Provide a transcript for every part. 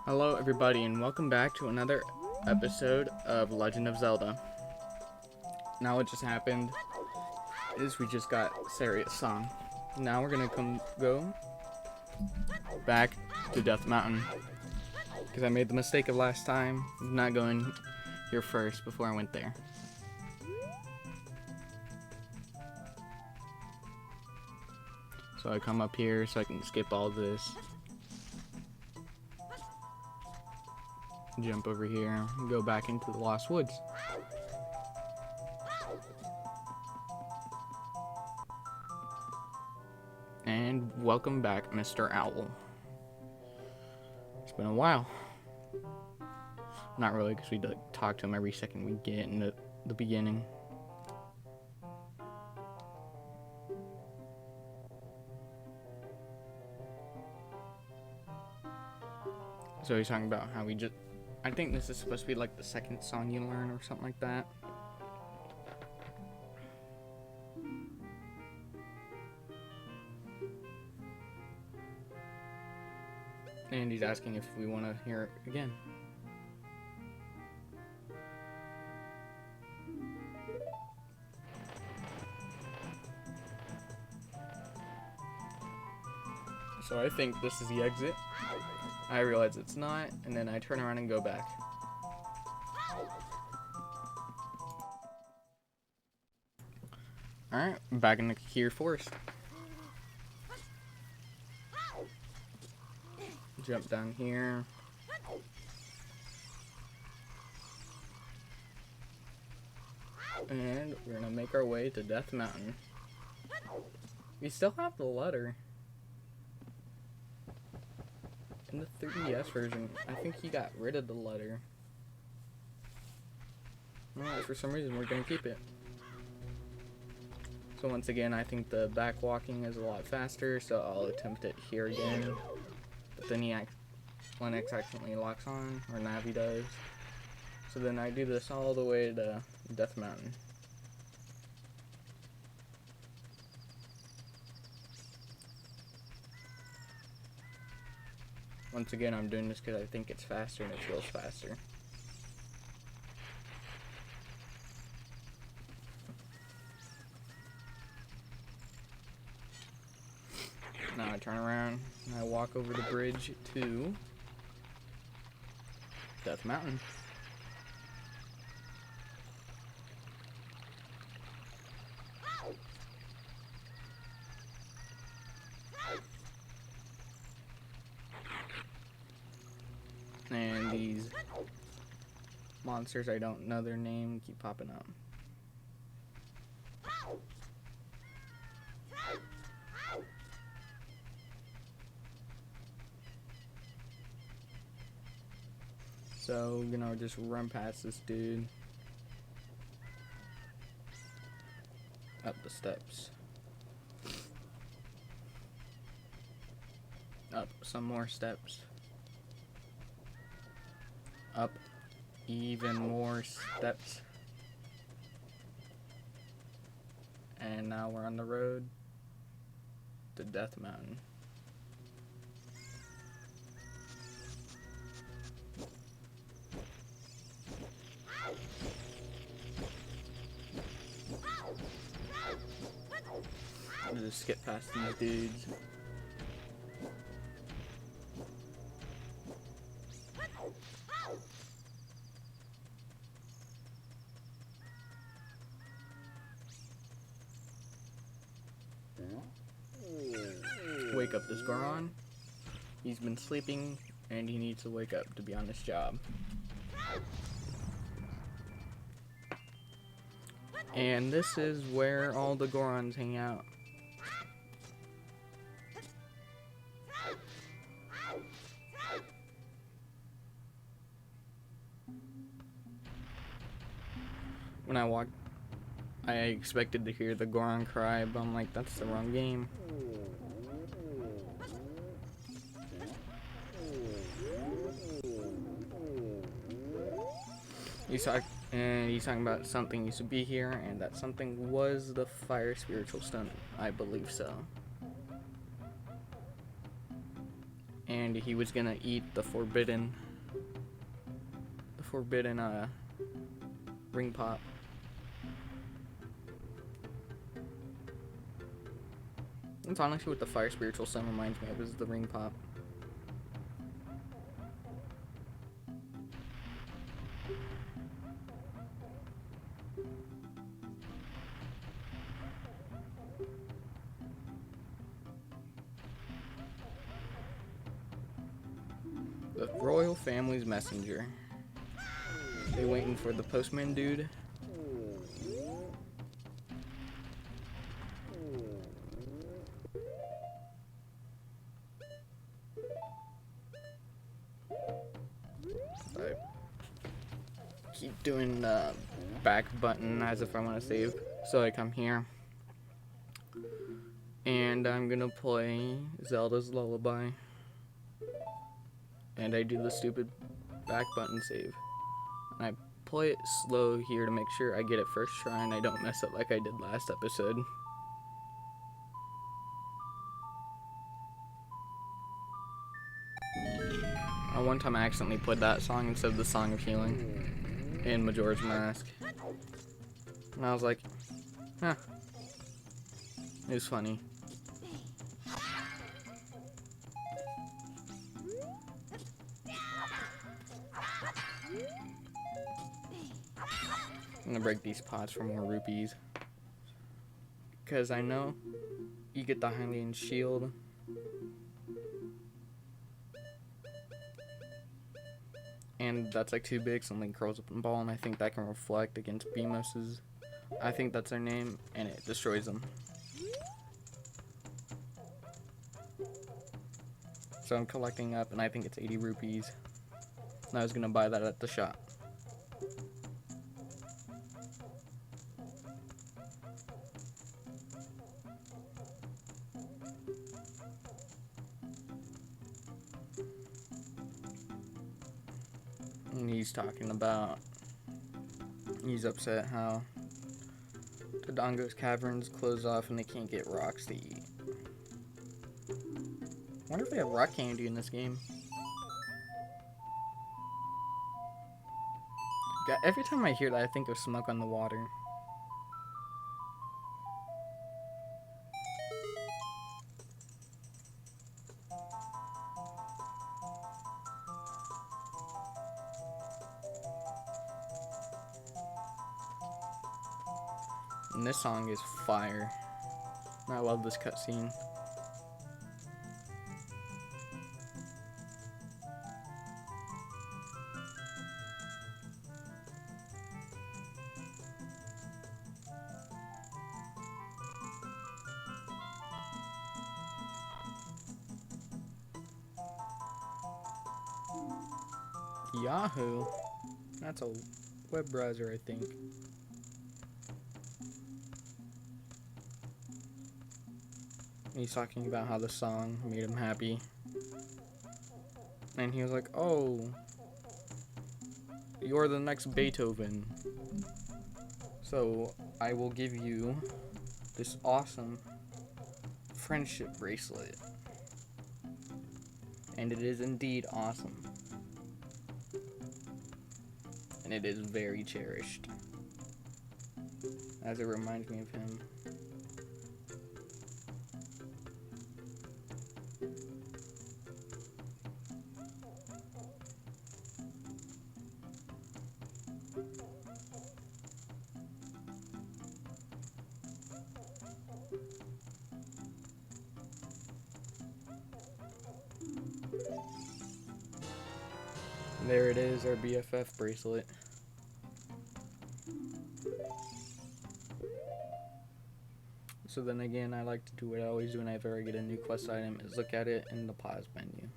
Hello everybody and welcome back to another episode of Legend of Zelda. Now what just happened is we just got Saria's song. Now we're gonna go back to Death Mountain. Because I made the mistake of last time of not going here first before I went there. So I come up here so I can skip all this. Jump over here and go back into the Lost Woods. And welcome back, Mr. Owl. It's been a while. Not really, because we talk to him every second we get in the beginning. So he's talking about how I think this is supposed to be like the second song you learn or something like that. And he's asking if we want to hear it again. So I think this is the exit. I realize it's not, and then I turn around and go back. Alright, back in the Kir Forest. Jump down here. And we're gonna make our way to Death Mountain. We still have the letter. In the 3DS version, I think he got rid of the letter. Well, for some reason, we're gonna keep it. So once again, I think the back walking is a lot faster, so I'll attempt it here again. But then Lennox accidentally locks on, or Navi does. So then I do this all the way to Death Mountain. Once again, I'm doing this because I think it's faster and it feels faster. Now I turn around and I walk over the bridge to Death Mountain. And these monsters, I don't know their name, keep popping up. So, just run past this dude. Up the steps. Up some more steps. Up even more steps. And now we're on the road to Death Mountain. I'll just skip past these dudes. Wake up this Goron. He's been sleeping and he needs to wake up to be on this job. And this is where all the Gorons hang out. When I walked, I expected to hear the Goron cry, but I'm like, that's the wrong game. He's talking about something used to be here, and that something was the fire spiritual stone. I believe so. And and he was gonna eat the forbidden ring pop. That's honestly what the fire spiritual sun reminds me of, is the ring pop. The royal family's messenger. They waiting for the postman dude. I keep doing the back button as if I want to save. So I come here. And I'm gonna play Zelda's Lullaby. And I do the stupid back button save. And I play it slow here to make sure I get it first try and I don't mess up like I did last episode. One time I accidentally played that song instead of the Song of Healing in Majora's Mask. And I was like, huh. It was funny. I'm gonna break these pots for more rupees. Because I know you get the Hylian shield. And that's like too big, something curls up in ball, and I think that can reflect against Beamos's. I think that's their name, and it destroys them. So I'm collecting up, and I think it's 80 rupees. And I was gonna buy that at the shop. And he's talking about, he's upset how Dodongo's caverns close off and they can't get rocks to eat. I wonder if they have rock candy in this game. God, every time I hear that, I think of Smoke on the Water. And this song is fire. I love this cutscene. Yahoo! That's a web browser, I think. He's talking about how the song made him happy. And he was like, oh, you're the next Beethoven. So I will give you this awesome friendship bracelet. And it is indeed awesome. And it is very cherished, as it reminds me of him. There it is, our BFF bracelet. So then again, I like to do what I always do whenever I get a new quest item, is look at it in the pause menu.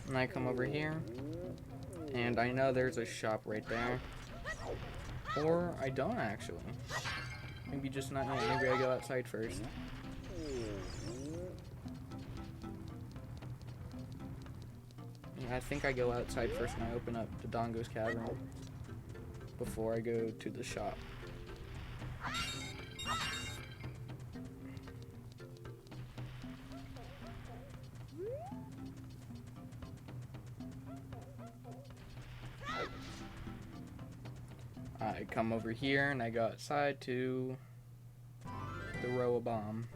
And I come over here, and I know there's a shop right there. Or I don't actually. Maybe just not yet. Maybe I go outside first. I think I go outside first and I open up Dodongo's cavern. before I go to the shop. I come over here and I go outside to throw a bomb.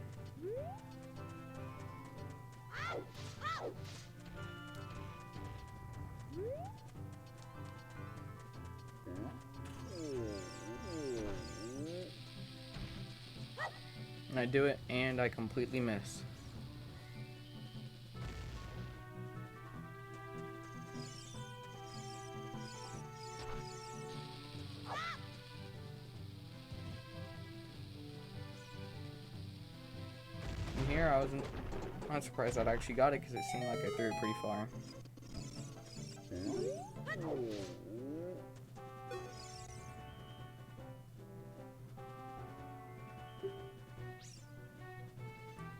And I do it and I completely miss. Here I wasn't not surprised I'd actually got it because it seemed like I threw it pretty far.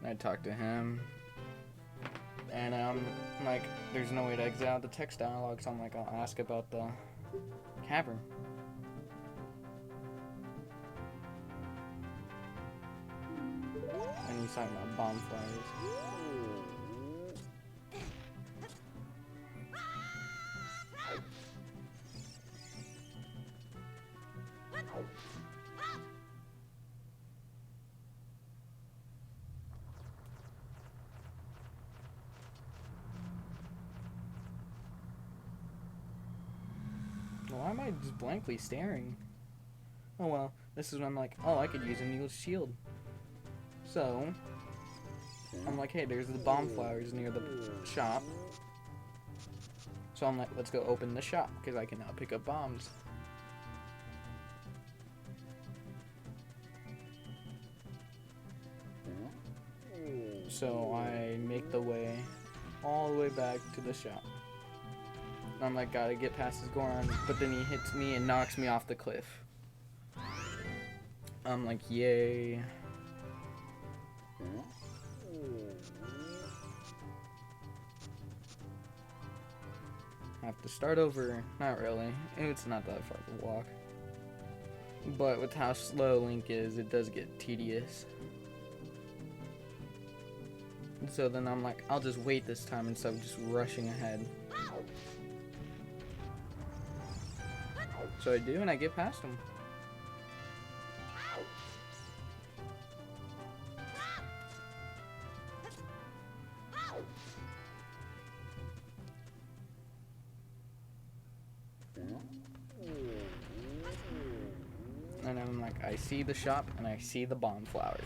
I talked to him and like there's no way to exit out the text dialogue, so I'm like, I'll ask about the cavern. And he's talking about bonfires. Why am I just blankly staring? Oh well, this is when I'm like, oh, I could use a new shield. So, I'm like, hey, there's the bomb flowers near the shop. So I'm like, let's go open the shop, because I can now pick up bombs. So I make the way all the way back to the shop. I'm like, gotta get past this Goron, but then he hits me and knocks me off the cliff. I'm like, yay. I have to start over. Not really. It's not that far to walk. But with how slow Link is, it does get tedious. So then I'm like, I'll just wait this time instead of just rushing ahead. So I do, and I get past him. And I'm like, I see the shop, and I see the bomb flowers.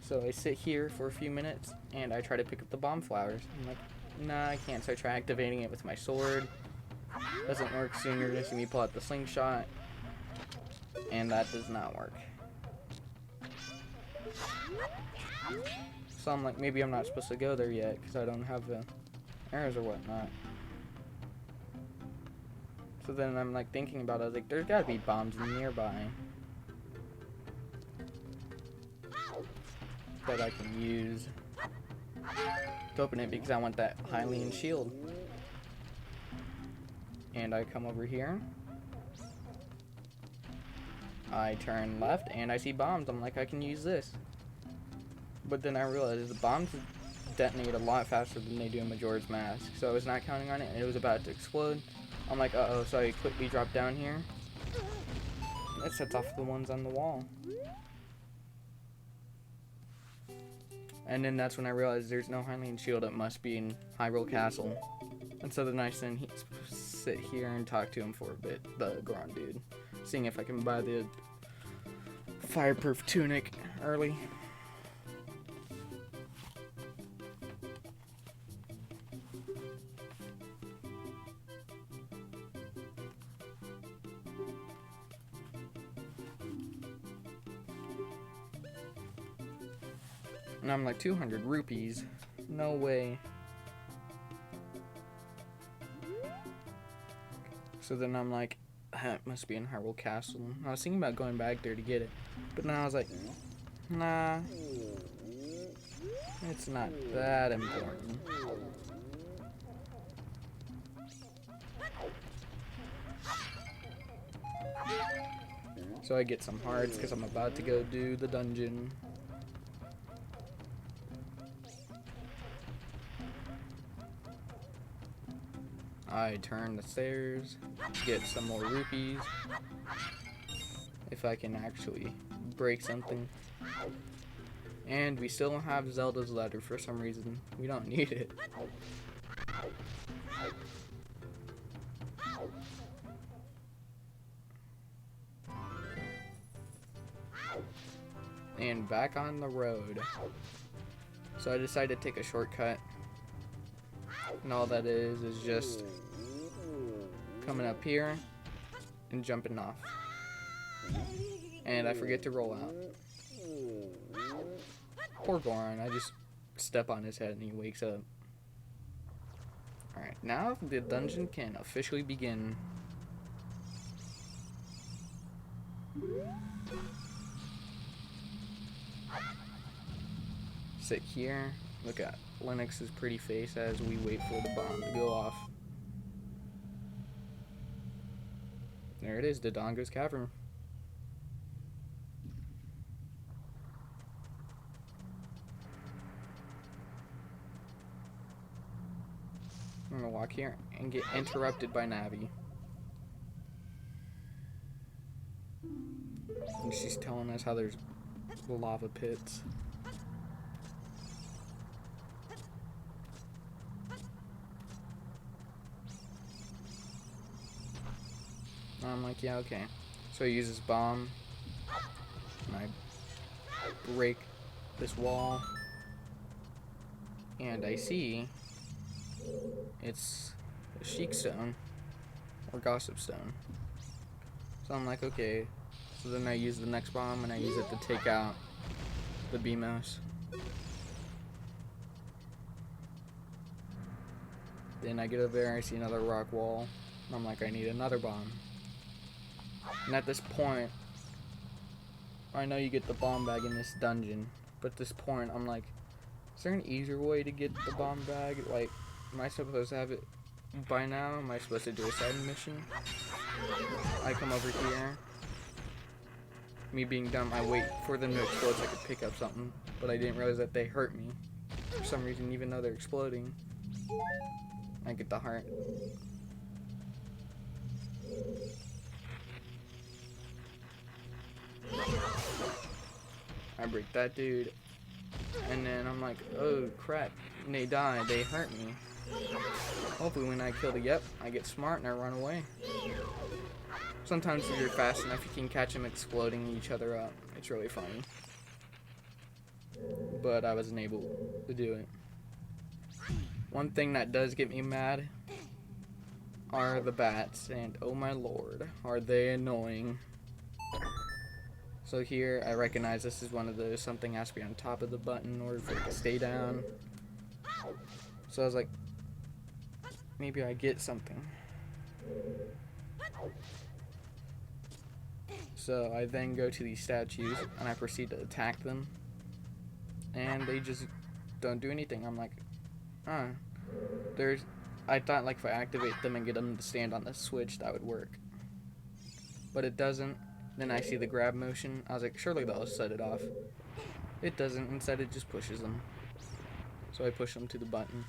So I sit here for a few minutes, and I try to pick up the bomb flowers. I'm like, nah, I can't. So I try activating it with my sword. Doesn't work. Soon you're gonna see me pull out the slingshot, and that does not work. So I'm like, maybe I'm not supposed to go there yet because I don't have the arrows or whatnot. So then I'm like thinking about it. I was like, there's gotta be bombs nearby that I can use to open it because I want that Hylian shield. And I come over here. I turn left and I see bombs. I'm like, I can use this. But then I realized the bombs detonate a lot faster than they do in Majora's Mask. So I was not counting on it and it was about to explode. I'm like, uh-oh, so I quickly drop down here. It sets off the ones on the wall. And then that's when I realized there's no Hylian shield. It must be in Hyrule Castle. And so then I sit here and talk to him for a bit, the Goron dude. Seeing if I can buy the fireproof tunic early. And I'm like, 200 rupees? No way. So then I'm like, it must be in Hyrule Castle. I was thinking about going back there to get it. But then I was like, nah. It's not that important. So I get some hearts because I'm about to go do the dungeon. I turn the stairs, get some more rupees. If I can actually break something. And we still don't have Zelda's letter for some reason. We don't need it. And back on the road. So I decided to take a shortcut. And all that is just coming up here and jumping off. And I forget to roll out. Poor Goron, I just step on his head and he wakes up. Alright, now the dungeon can officially begin. Sit here, look at Lennox's pretty face as we wait for the bomb to go off. There it is, Dodongo's Cavern. I'm gonna walk here and get interrupted by Navi. And she's telling us how there's lava pits. I'm like, yeah, okay. So I use this bomb, and I break this wall, and I see it's a Sheik Stone, or Gossip Stone. So I'm like, okay. So then I use the next bomb, and I use it to take out the BMOS. Then I get over there, I see another rock wall, and I'm like, I need another bomb. And at this point, I know you get the bomb bag in this dungeon, but at this point, I'm like, is there an easier way to get the bomb bag? Like, am I supposed to have it by now? Am I supposed to do a side mission? I come over here. Me being dumb, I wait for them to explode so I could pick up something, but I didn't realize that they hurt me. For some reason, even though they're exploding. I get the heart. I break that dude, and then I'm like, oh crap, and they die, they hurt me. Hopefully when I kill the yep, I get smart and I run away. Sometimes if you're fast enough, you can catch them exploding each other up. It's really funny. But I wasn't able to do it. One thing that does get me mad are the bats, and oh my lord, are they annoying. So here, I recognize this is one of those, something has to be on top of the button in order for it to stay down. So I was like, maybe I get something. So I then go to these statues, and I proceed to attack them. And they just don't do anything. I'm like, huh. I thought like if I activate them and get them to stand on the switch, that would work. But it doesn't. Then I see the grab motion. I was like, surely that'll set it off. It doesn't. Instead, it just pushes them. So I push them to the button.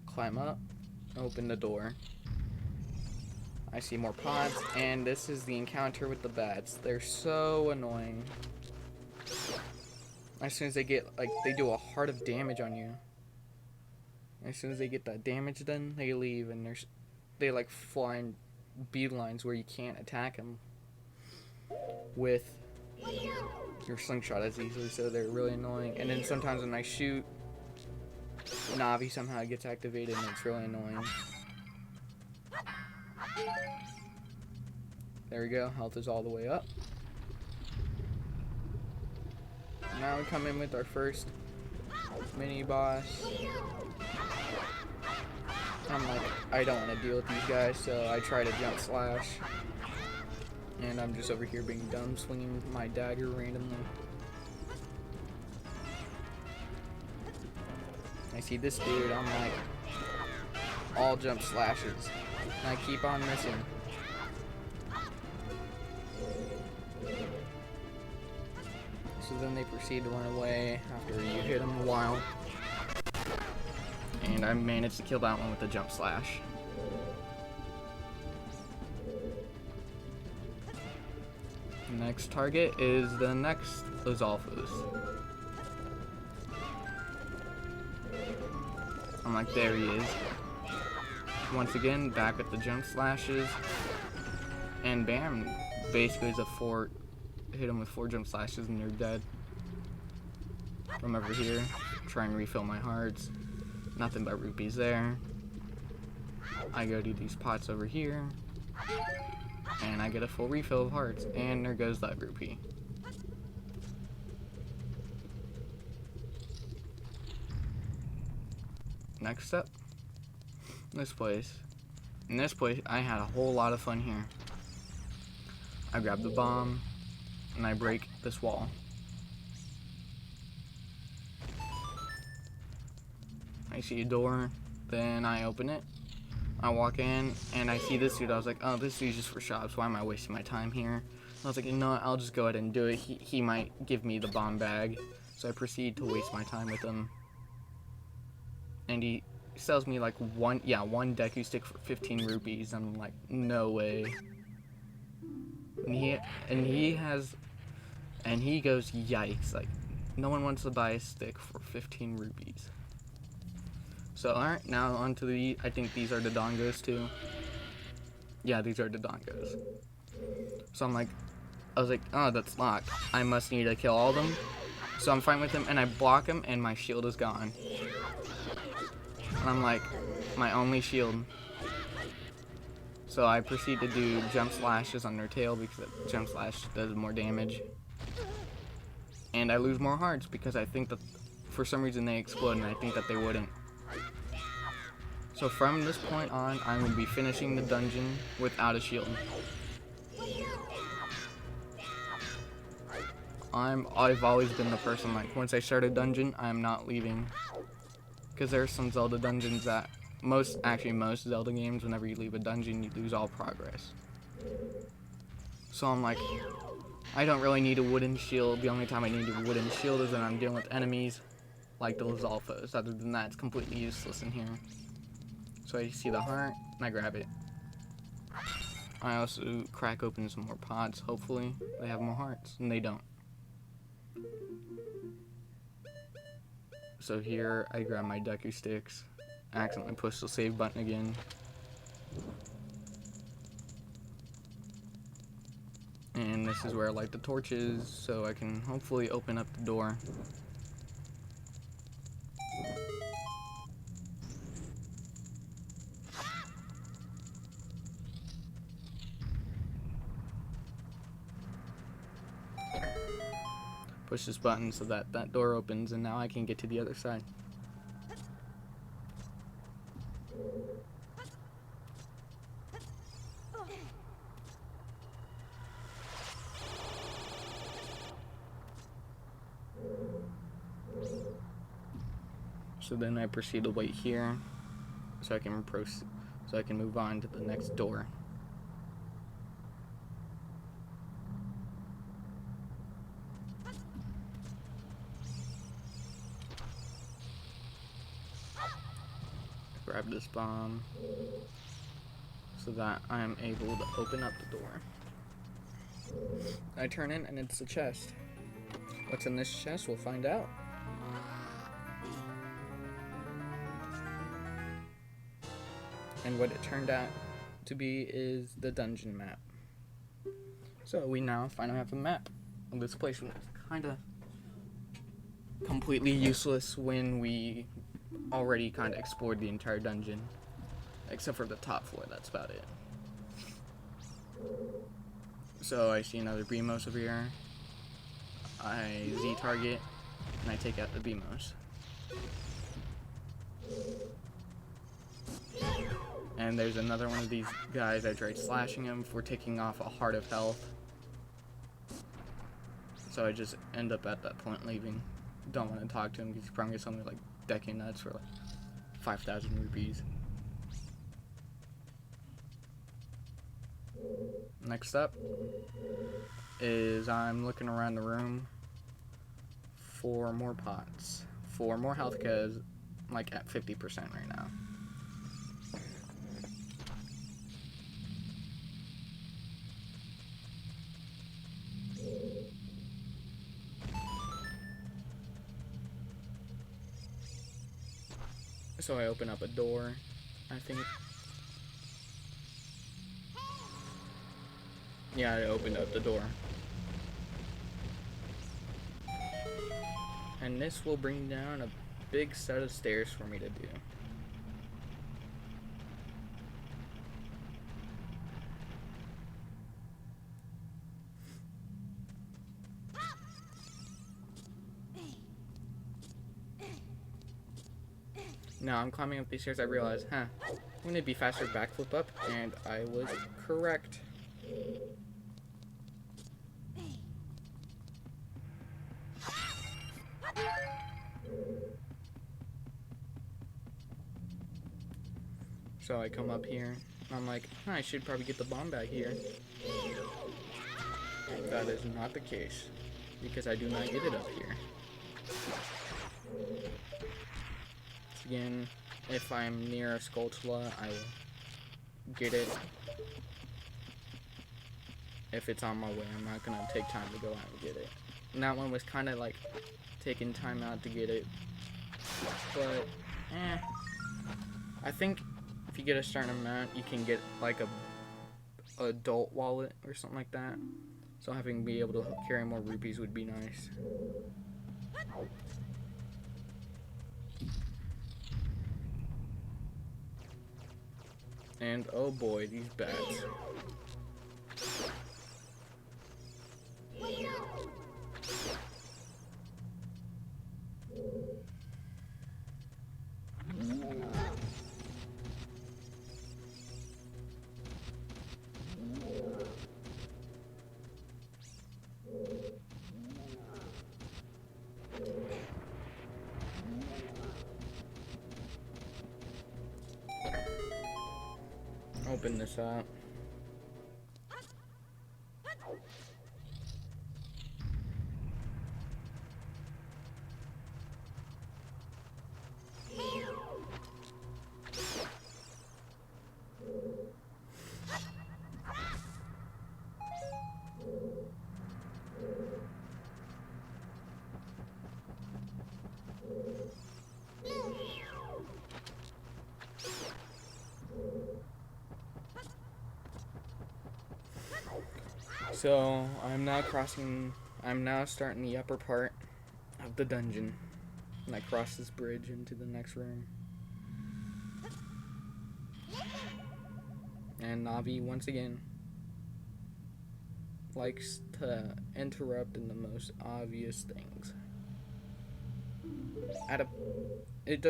Climb up. Open the door. I see more pods, and this is the encounter with the bats. They're so annoying. As soon as they get, like, they do a heart of damage on you. As soon as they get that damage done, they leave, and they like fly in beelines where you can't attack them with your slingshot as easily, so they're really annoying. And then sometimes when I shoot, Navi somehow gets activated, and it's really annoying. There we go, health is all the way up. Now we come in with our first mini boss. I'm like, I don't want to deal with these guys, so I try to jump slash. And I'm just over here being dumb, swinging my dagger randomly. I see this dude, I'm like, all jump slashes. And I keep on missing. So then they proceed to run away after you hit them a while. And I managed to kill that one with the jump slash. Next target is the next LoZ OoT. I'm like, there he is. Once again, back with the jump slashes. And bam, basically is a hit him with 4 jump slashes and they're dead. From over here, try and refill my hearts. Nothing but rupees there. I go to these pots over here. And I get a full refill of hearts. And there goes that rupee. Next up, this place. In this place, I had a whole lot of fun here. I grab the bomb, and I break this wall. I see a door, then I open it. I walk in, and I see this dude. I was like, oh, this dude's just for shops. Why am I wasting my time here? I was like, you know what, I'll just go ahead and do it. He might give me the bomb bag. So I proceed to waste my time with him. And he sells me like one Deku stick for 15 rupees. I'm like, no way. And he goes, yikes, like, no one wants to buy a stick for 15 rupees. So, alright, now on to I think these are the dongos too. Yeah, these are the dongos. So I was like, oh, that's locked. I must need to kill all of them. So I'm fighting with him, and I block him, and my shield is gone. And I'm like, my only shield. So I proceed to do jump slashes on their tail because that jump slash does more damage. And I lose more hearts because I think that for some reason they explode, and I think that they wouldn't. So from this point on, I'm going to be finishing the dungeon without a shield. I've always been the person, like, once I start a dungeon, I'm not leaving. Because there are some Zelda dungeons that, most Zelda games, whenever you leave a dungeon, you lose all progress. So I'm like, I don't really need a wooden shield. The only time I need a wooden shield is when I'm dealing with enemies, like the LoZ OoT. Other than that, it's completely useless in here. So I see the heart, and I grab it. I also crack open some more pots, hopefully they have more hearts, and they don't. So here, I grab my Deku sticks, accidentally push the save button again. And this is where I light the torches, so I can hopefully open up the door. Push this button so that that door opens, and now I can get to the other side. So then I proceed to wait here, so I can move on to the next door. Grab this bomb so that I am able to open up the door. I turn in and it's a chest. What's in this chest? We'll find out. And what it turned out to be is the dungeon map. So we now finally have a map of this place. Was kind of completely useless when we already kind of explored the entire dungeon, except for the top floor. That's about it. So I see another Beamos over here. I Z target, and I take out the Beamos. And there's another one of these guys. I tried slashing him for taking off a heart of health. So I just end up at that point leaving. Don't want to talk to him because he promised something like decking nuts for like 5,000 rupees. Next up is I'm looking around the room for more pots. For more health because I'm like at 50% right now. So I open up a door, I think. Yeah, I opened up the door. And this will bring down a big set of stairs for me to do. Now I'm climbing up these stairs, I realize, wouldn't it be faster to backflip up? And I was correct. So I come up here, and I'm like, I should probably get the bomb bag here. That is not the case, because I do not get it up here. Again, if I'm near a Skulltula, I will get it. If it's on my way, I'm not gonna take time to go out and get it. And that one was kind of like taking time out to get it, but I think if you get a certain amount, you can get like a adult wallet or something like that. So having to be able to carry more rupees would be nice. And oh boy, these bats. Open this up. So I'm now starting the upper part of the dungeon. And I cross this bridge into the next room. And Navi, once again, likes to interrupt in the most obvious things. It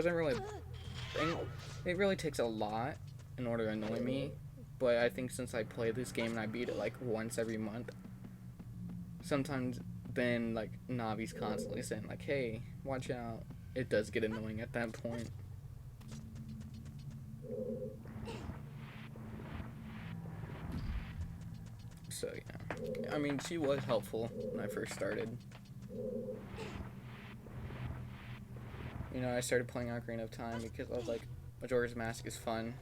really takes a lot in order to annoy me. But I think since I play this game and I beat it like once every month, sometimes then like Navi's constantly saying like, hey, watch out. It does get annoying at that point. So yeah, I mean, she was helpful when I first started. You know, I started playing Ocarina of Time because I was like, Majora's Mask is fun.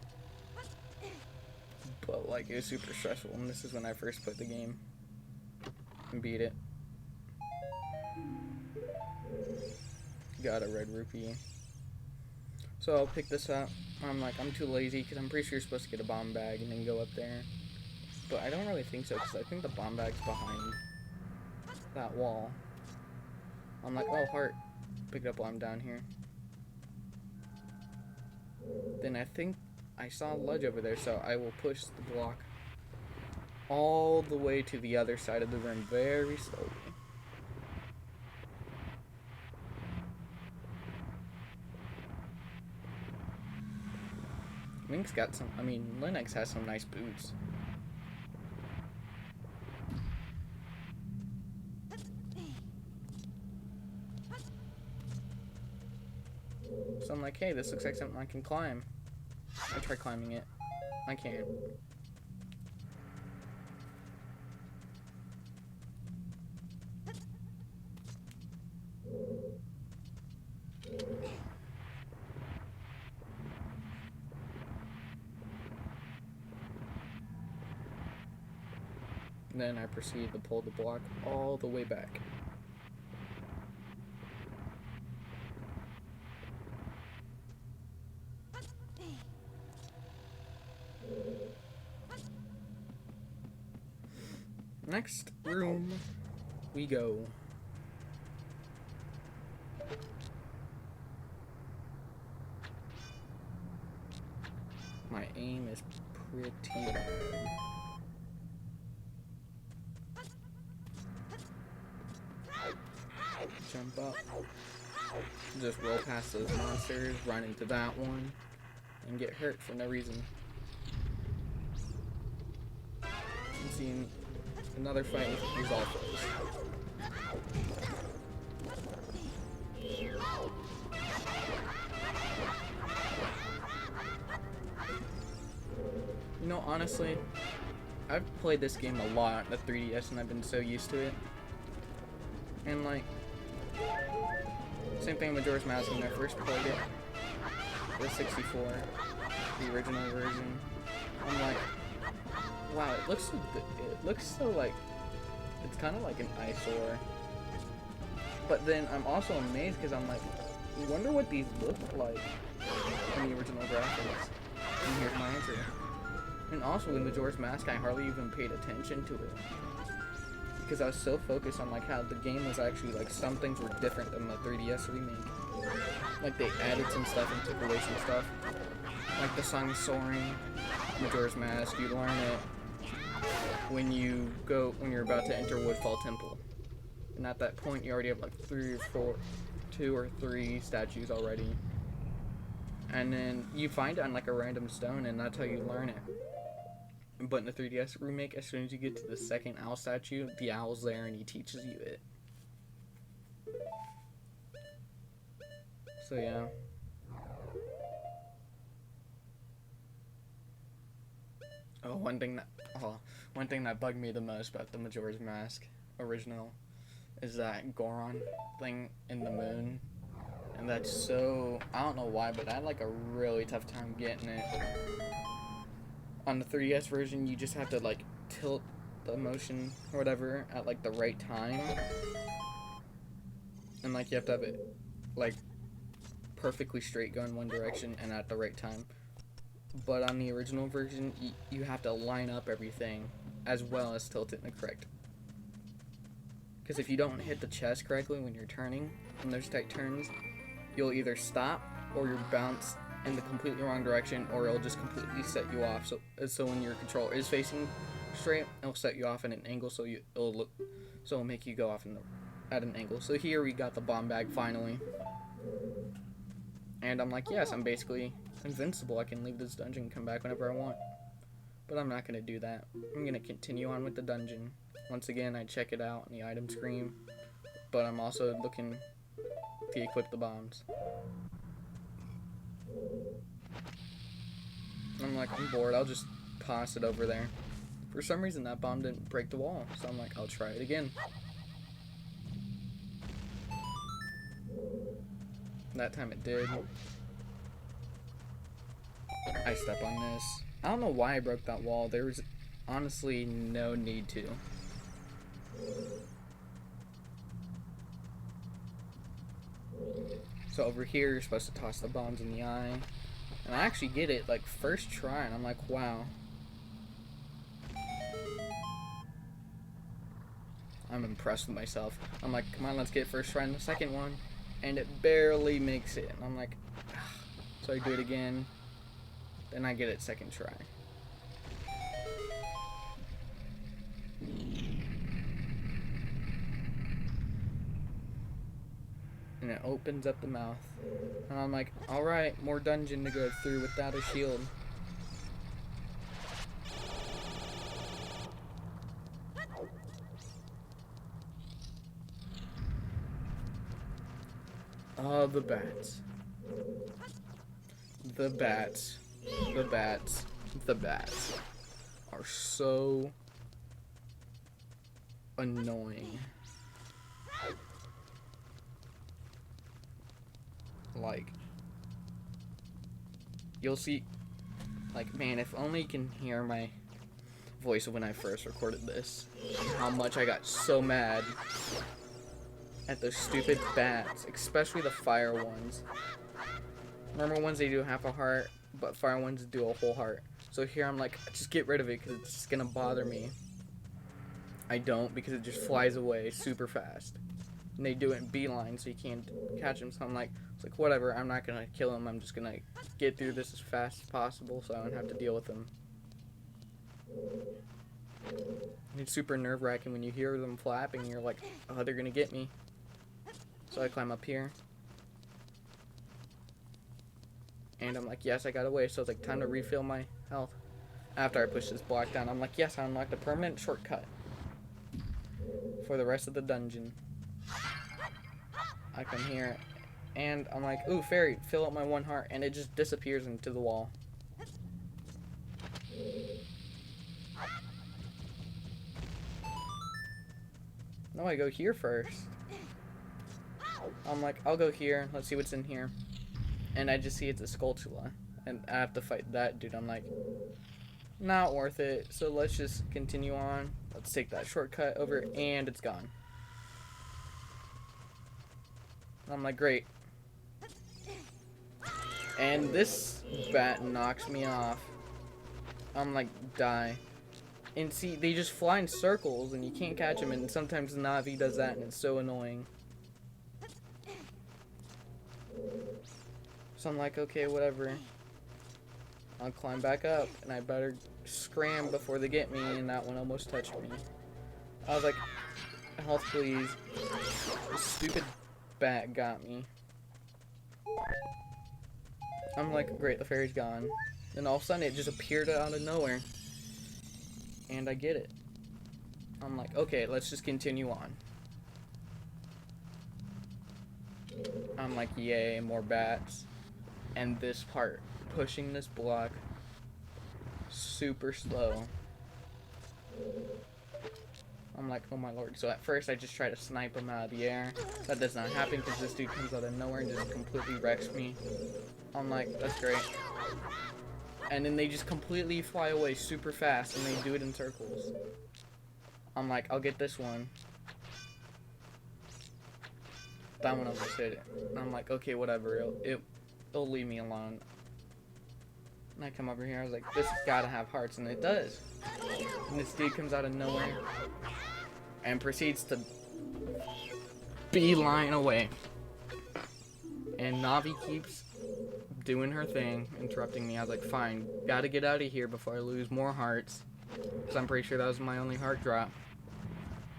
But like, it was super stressful, and this is when I first played the game and beat it. Got a red rupee. So I'll pick this up. I'm too lazy because I'm pretty sure you're supposed to get a bomb bag and then go up there. But I don't really think so because I think the bomb bag's behind that wall. I'm like, oh, heart. Pick it up while I'm down here. Then I think I saw a ledge over there, so I will push the block all the way to the other side of the room very slowly. Link's got some, I mean, Linux has some nice boots. So I'm like, hey, this looks like something I can climb. I try climbing it. I can't. Then I proceed to pull the block all the way back. Next room we go. My aim is pretty bad. Jump up. Just roll past those monsters, run into that one, and get hurt for no reason. And seeing another fight with Resolvers. You know, honestly, I've played this game a lot on the 3DS and I've been so used to it. And like, same thing with Majora's Mask when I first played it. The 64, the original version. I'm like, wow, it looks so good. It looks so like, it's kind of like an eyesore. But then I'm also amazed because I'm like, I wonder what these look like in the original graphics. And here's my answer. And also in Majora's Mask, I hardly even paid attention to it. Because I was so focused on like how the game was actually like, some things were different than the 3DS remake. Like they added some stuff and took away some stuff. Like the song Soaring, Majora's Mask, you learn it when you're about to enter Woodfall Temple. And at that point you already have like 2 or 3 statues already. And then you find it on like a random stone and that's how you learn it. But in the 3DS remake, as soon as you get to the second owl statue, the owl's there and he teaches you it. So yeah. Oh, one thing that bugged me the most about the Majora's Mask original is that Goron thing in the moon. And that's so, I don't know why, but I had like a really tough time getting it. On the 3DS version, you just have to like tilt the motion or whatever at like the right time. And like you have to have it like perfectly straight going one direction and at the right time. But on the original version, you have to line up everything as well as tilt it in the correct. Because if you don't hit the chest correctly when you're turning, in those tight turns, you'll either stop or you'll bounce in the completely wrong direction, or it'll just completely set you off. So when your controller is facing straight, it'll set you off at an angle, so it'll make you go off at an angle. So here we got the bomb bag finally, and I'm like, yes, I'm basically invincible. I can leave this dungeon and come back whenever I want. But I'm not gonna do that. I'm gonna continue on with the dungeon. Once again, I check it out in the item screen, but I'm also looking to equip the bombs. I'm like, I'm bored, I'll just toss it over there. For some reason that bomb didn't break the wall, so I'm like, I'll try it again. That time it did. I step on this. I don't know why I broke that wall. There was honestly no need to. So over here, you're supposed to toss the bombs in the eye. And I actually get it, like, first try, and I'm like, wow. I'm impressed with myself. I'm like, come on, let's get first try in the second one. And it barely makes it. And I'm like, ugh. So I do it again. Then I get it second try. And it opens up the mouth. And I'm like, alright, more dungeon to go through without a shield. Oh, the bats. The bats. The bats. The bats are so annoying. Like, you'll see, like, man, if only you can hear my voice when I first recorded this, how much I got so mad at those stupid bats, especially the fire ones. Normal ones, they do half a heart, but fire ones do a whole heart. So here I'm like, just get rid of it because it's just gonna bother me. I don't, because it just flies away super fast. And they do it in beeline, so you can't catch them. So I'm like, it's like, whatever, I'm not gonna kill them. I'm just gonna get through this as fast as possible so I don't have to deal with them. It's super nerve-wracking when you hear them flapping. You're like, oh, they're gonna get me. So I climb up here. And I'm like, yes, I got away. So it's like, time to refill my health. After I push this block down, I'm like, yes, I unlocked a permanent shortcut for the rest of the dungeon. I come here, and I'm like, ooh, fairy, fill up my 1 heart, and it just disappears into the wall. No, I go here first. I'm like, I'll go here, let's see what's in here. And I just see it's a Skulltula, and I have to fight that dude. I'm like, not worth it, so let's just continue on. Let's take that shortcut over, and it's gone. I'm like, great. And this bat knocks me off. I'm like, die. And see, they just fly in circles, and you can't catch them, and sometimes Navi does that, and it's so annoying. So I'm like, okay, whatever. I'll climb back up, and I better scram before they get me, and that one almost touched me. I was like, health please. This stupid bat got me. I'm like, great, the fairy's gone. Then all of a sudden it just appeared out of nowhere. And I get it. I'm like, okay, let's just continue on. I'm like, yay, more bats. And this part, pushing this block super slow. I'm like, oh my lord. So at first I just try to snipe him out of the air. That does not happen because this dude comes out of nowhere and just completely wrecks me. I'm like, that's great. And then they just completely fly away super fast and they do it in circles. I'm like, I'll get this one. That one almost hit it. And I'm like, okay, whatever. It'll leave me alone. And I come over here, I was like, this has gotta have hearts, and it does. And this dude comes out of nowhere and proceeds to beeline away. And Navi keeps doing her thing, interrupting me. I was like, fine, gotta get out of here before I lose more hearts. Because I'm pretty sure that was my only heart drop.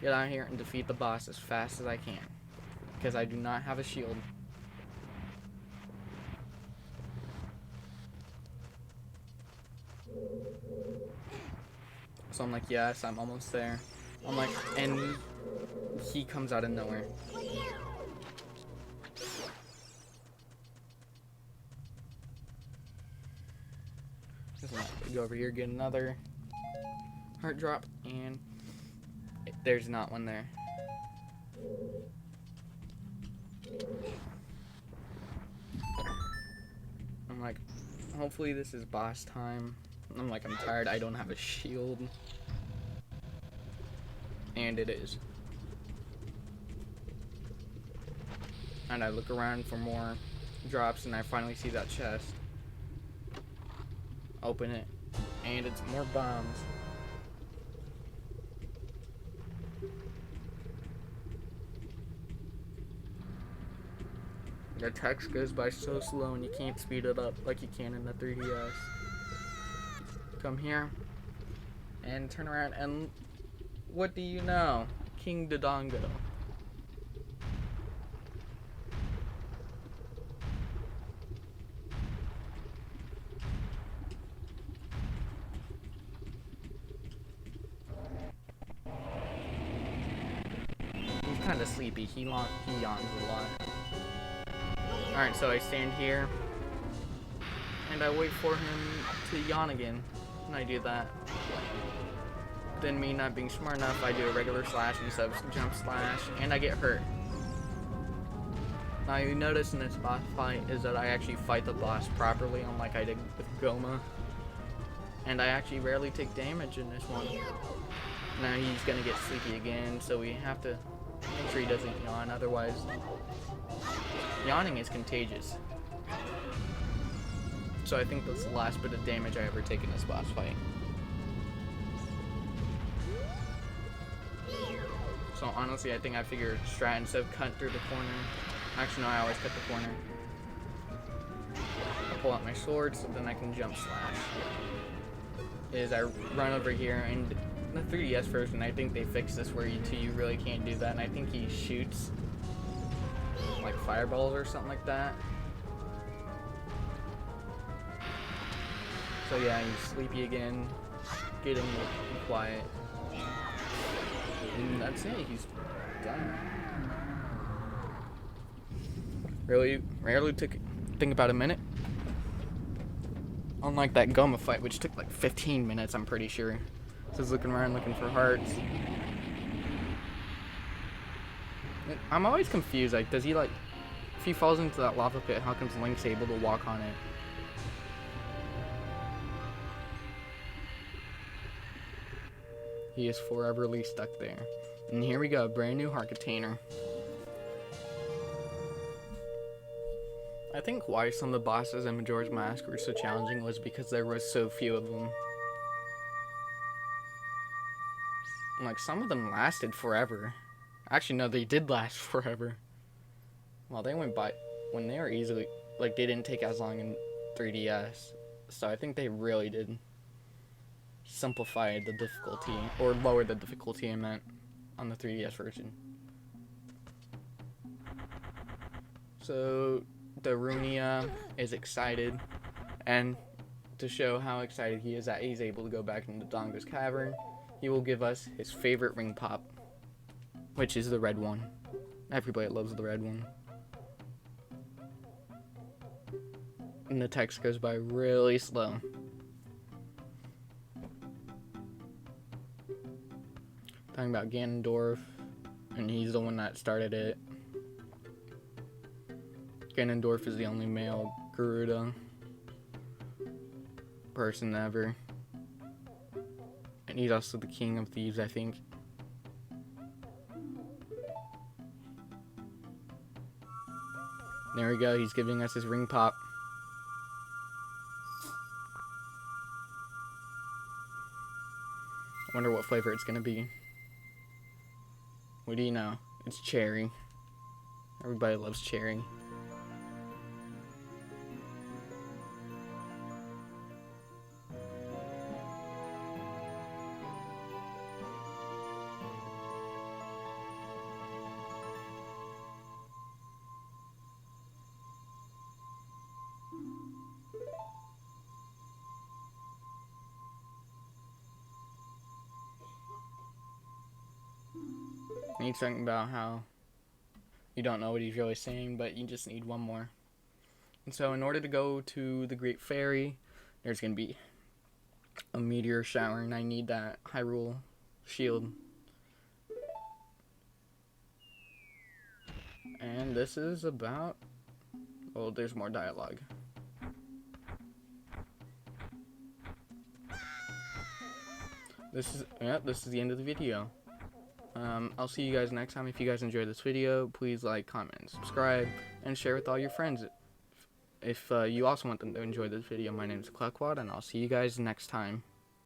Get out of here and defeat the boss as fast as I can. Because I do not have a shield. So I'm like, yes, I'm almost there. I'm like, and he comes out of nowhere. Just go over here, get another heart drop, and there's not one there. I'm like, hopefully this is boss time. I'm like, I'm tired, I don't have a shield. And it is. And I look around for more drops and I finally see that chest. Open it. And it's more bombs. The text goes by so slow and you can't speed it up like you can in the 3DS. Come here and turn around and what do you know? King Dodongo. He's kind of sleepy. He yawns a lot. Alright, so I stand here, and I wait for him to yawn again, and I do that. Then me not being smart enough, I do a regular slash instead of jump slash, and I get hurt. Now you notice in this boss fight is that I actually fight the boss properly, unlike I did with Goma. And I actually rarely take damage in this one. Now he's gonna get sleepy again, so we have to make sure he doesn't yawn, otherwise yawning is contagious. So I think that's the last bit of damage I ever take in this boss fight. So honestly, I think I figured strat instead of cut through the corner. Actually, no, I always cut the corner. I pull out my sword so then I can jump slash. Is I run over here, and the 3DS version, I think they fixed this where you really can't do that, and I think he shoots like fireballs or something like that. So yeah, he's sleepy again. Get him quiet. And that's it, he's done. Rarely took, think about a minute. Unlike that Goma fight, which took like 15 minutes, I'm pretty sure. So he's looking around looking for hearts. I'm always confused, like, does he like, if he falls into that lava pit, how comes Link's able to walk on it? He is foreverly stuck there. And here we go, brand new heart container. I think why some of the bosses in Majora's Mask were so challenging was because there was so few of them. Like, some of them lasted forever. Actually, no, they did last forever. Well, they went by, when they were easily, like, they didn't take as long in 3DS. So I think they really did simplify the difficulty, or lower the difficulty, I meant, on the 3DS version. So Darunia is excited, and to show how excited he is that he's able to go back into Donga's cavern, he will give us his favorite ring pop, which is the red one. Everybody loves the red one. And the text goes by really slow. Talking about Ganondorf, and he's the one that started it. Ganondorf is the only male Garuda person ever. And he's also the king of thieves, I think. There we go, he's giving us his ring pop. I wonder what flavor it's gonna be. What do you know? It's cherry. Everybody loves cherry. And he's talking about how you don't know what he's really saying, but you just need one more. And so in order to go to the Great Fairy, there's going to be a meteor shower, and I need that Hyrule shield. And this is about... well, there's more dialogue. This is the end of the video. I'll see you guys next time. If you guys enjoyed this video, please like, comment, subscribe, and share with all your friends. If you also want them to enjoy this video, my name is Cluckwad, and I'll see you guys next time.